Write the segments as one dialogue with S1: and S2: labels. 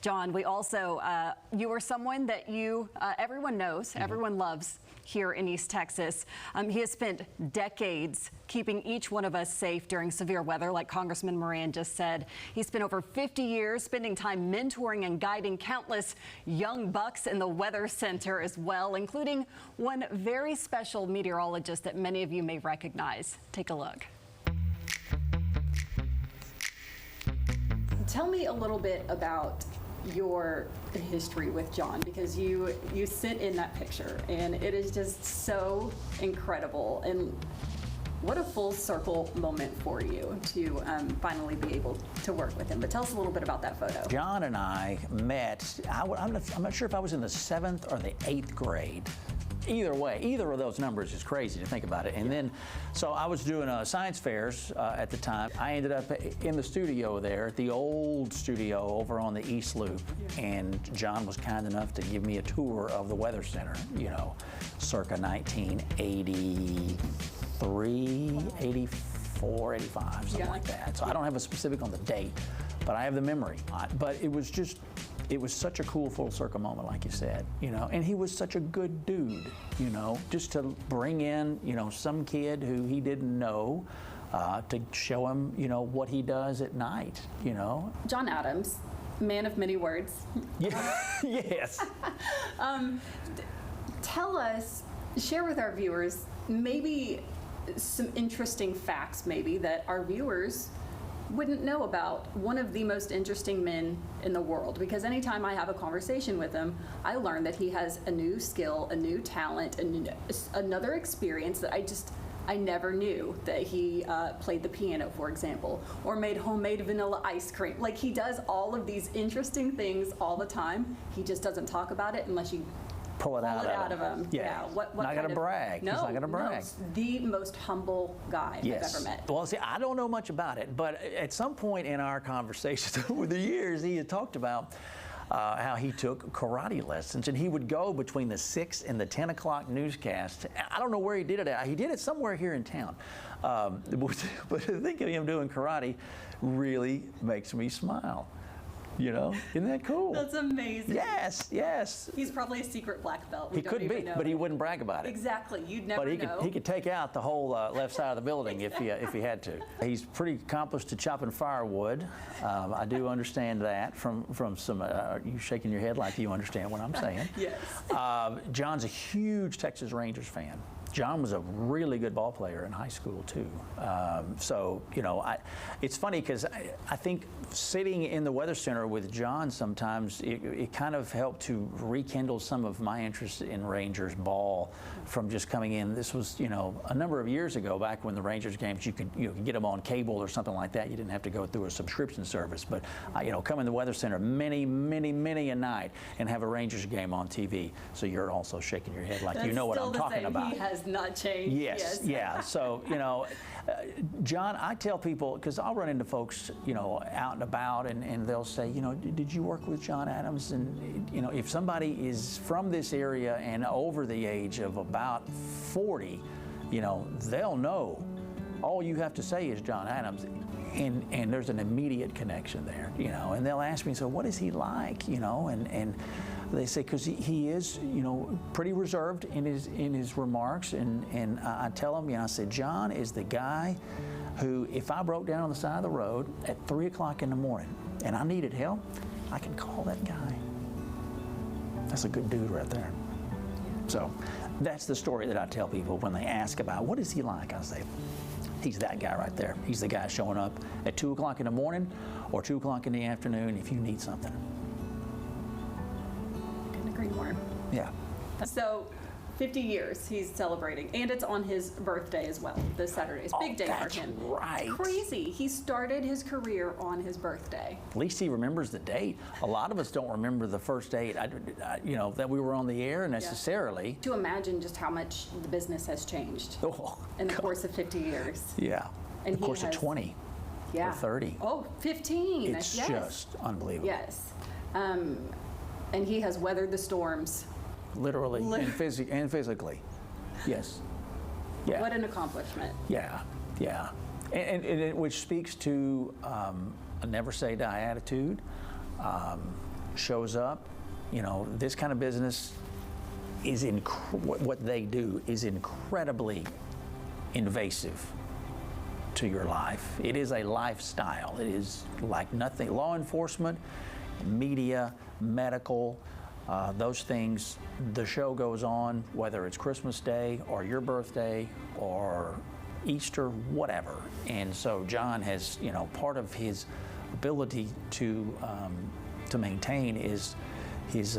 S1: John, we also, you are someone that everyone knows, everyone loves here in East Texas. He has spent decades keeping each one of us safe during severe weather, like Congressman Moran just said. He spent over 50 years spending time mentoring and guiding countless young bucks in the Weather Center as well, including one very special meteorologist that many of you may recognize. Take a look. Tell me a little bit about your history with John, because you sit in that picture and it is just so incredible, and what a full circle moment for you to finally be able to work with him. But tell us a little bit about that photo.
S2: John and I met, I'm not sure if I was in the 7th or the 8th grade. Either way, either of those numbers is crazy to think about it. And then, so I was doing science fairs at the time. I ended up in the studio there, the old studio over on the East Loop. And John was kind enough to give me a tour of the Weather Center, you know, circa 1983, 84, 85, something like that. So I don't have a specific on the date, but I have the memory. But it was just, it was such a cool full circle moment, like you said, you know, and he was such a good dude, you know, just to bring in, you know, some kid who he didn't know to show him, you know, what he does at night, you know.
S1: John Adams, man of many words.
S2: Yeah. Yes.
S1: Tell us, share with our viewers, maybe some interesting facts maybe that our viewers wouldn't know about one of the most interesting men in the world, because anytime I have a conversation with him, I learn that he has a new skill, a new talent, and another experience that I never knew, that he played the piano, for example, or made homemade vanilla ice cream. Like, he does all of these interesting things all the time. He just doesn't talk about it unless you
S2: pull it out of him.
S1: Yeah. What
S2: not gonna brag.
S1: No,
S2: he's not gonna brag.
S1: No, the most humble guy I've ever met.
S2: Well, see, I don't know much about it, but at some point in our conversations over the years, he had talked about how he took karate lessons, and he would go between the 6 and the 10 o'clock newscast. I don't know where he did it at. He did it somewhere here in town. But to think of him doing karate really makes me smile. You know, isn't that cool?
S1: That's amazing.
S2: Yes, yes.
S1: He's probably a secret black belt.
S2: He could be, but he wouldn't brag about it.
S1: Exactly, you'd never know.
S2: But he could take out the whole left side of the building if he had to. He's pretty accomplished at chopping firewood. I do understand that from some. You shaking your head like you understand what I'm saying.
S1: Yes.
S2: John's a huge Texas Rangers fan. John was a really good ball player in high school too. So, you know, it's funny because I think sitting in the Weather Center with John sometimes, it kind of helped to rekindle some of my interest in Rangers ball from just coming in. This was, you know, a number of years ago, back when the Rangers games, you could get them on cable or something like that. You didn't have to go through a subscription service. But, you know, come in the Weather Center many a night and have a Rangers game on TV. So you're also shaking your head like you know what I'm talking about.
S1: He has not changed.
S2: Yes, yeah. So, you know, John, I tell people, because I'll run into folks, you know, out and about, and they'll say, you know, did you work with John Adams? And, you know, if somebody is from this area and over the age of about 40, you know, they'll know. All you have to say is John Adams, and there's an immediate connection there, you know. And they'll ask me, so what is he like, you know? And they say, because he is, you know, pretty reserved in his remarks, and I tell them, you know, I said, John is the guy who, if I broke down on the side of the road at 3 o'clock in the morning and I needed help, I can call that guy. That's a good dude right there. So that's the story that I tell people when they ask about what is he like. I say, he's that guy right there. He's the guy showing up at 2 o'clock in the morning or 2 o'clock in the afternoon if you need something.
S1: Couldn't agree more.
S2: Yeah.
S1: So 50 years he's celebrating, and it's on his birthday as well. This Saturday is a big day for him.
S2: Right.
S1: It's crazy. He started his career on his birthday.
S2: At least he remembers the date. A lot of us don't remember the first date, you know, that we were on the air necessarily.
S1: To imagine just how much the business has changed in the course of 50 years.
S2: Yeah.
S1: And
S2: in the course of 20 or 30.
S1: Oh, 15.
S2: It's just unbelievable.
S1: Yes. And he has weathered the storms.
S2: Literally and physically. Yes. Yeah.
S1: What an accomplishment.
S2: Yeah, yeah. And which speaks to a never say die attitude. shows up, this kind of business is what they do is incredibly invasive to your life. It is a lifestyle. It is like nothing. Law enforcement, media, medical, those things, the show goes on, whether it's Christmas Day or your birthday or Easter, whatever. And so John has, part of his ability to maintain is his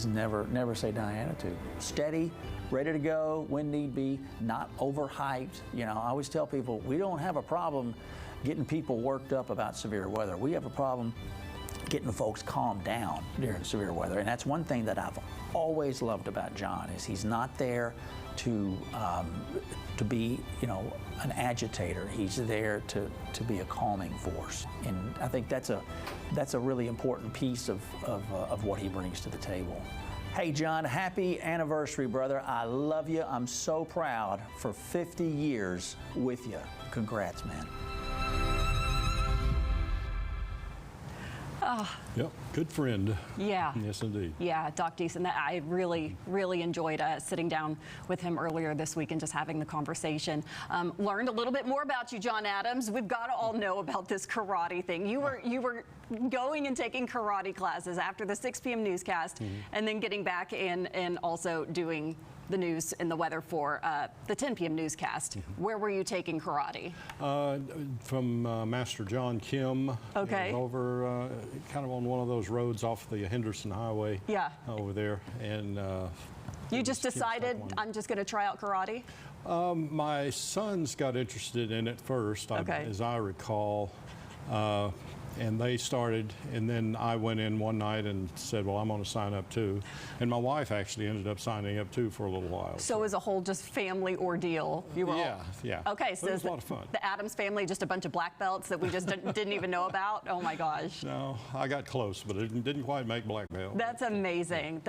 S2: never say die attitude. Steady, ready to go when need be, not overhyped. I always tell people we don't have a problem getting people worked up about severe weather. We have a problem getting folks calmed down during severe weather. And that's one thing that I've always loved about John is he's not there to be, an agitator. He's there to be a calming force. And I think that's a really important piece of what he brings to the table. Hey, John, happy anniversary, brother. I love you. I'm so proud for 50 years with you. Congrats, man.
S3: Yep, good friend.
S4: Yeah.
S3: Yes, indeed.
S4: Yeah, Doc Deason, I really, really enjoyed sitting down with him earlier this week and just having the conversation. Learned a little bit more about you, John Adams. We've got to all know about this karate thing. You were going and taking karate classes after the 6 p.m. newscast, and then getting back in and also doing the news and the weather for the 10 p.m. newscast. Where were you taking karate?
S3: From Master John Kim.
S4: Okay.
S3: Over kind of on one of those roads off the Henderson Highway.
S4: Yeah.
S3: Over there. And
S4: you just decided, I'm just going to try out karate?
S3: My sons got interested in it first,
S4: Okay.
S3: as I recall. And they started, and then I went in one night and said, well, I'm going to sign up too. And my wife actually ended up signing up too for a little while.
S4: So as a whole, just family ordeal. You were all...
S3: Yeah.
S4: Okay, so
S3: it was a lot of fun.
S4: The Adams family, just a bunch of black belts that we just didn't even know about? Oh my gosh.
S3: No, I got close, but it didn't quite make black belt.
S4: That's amazing.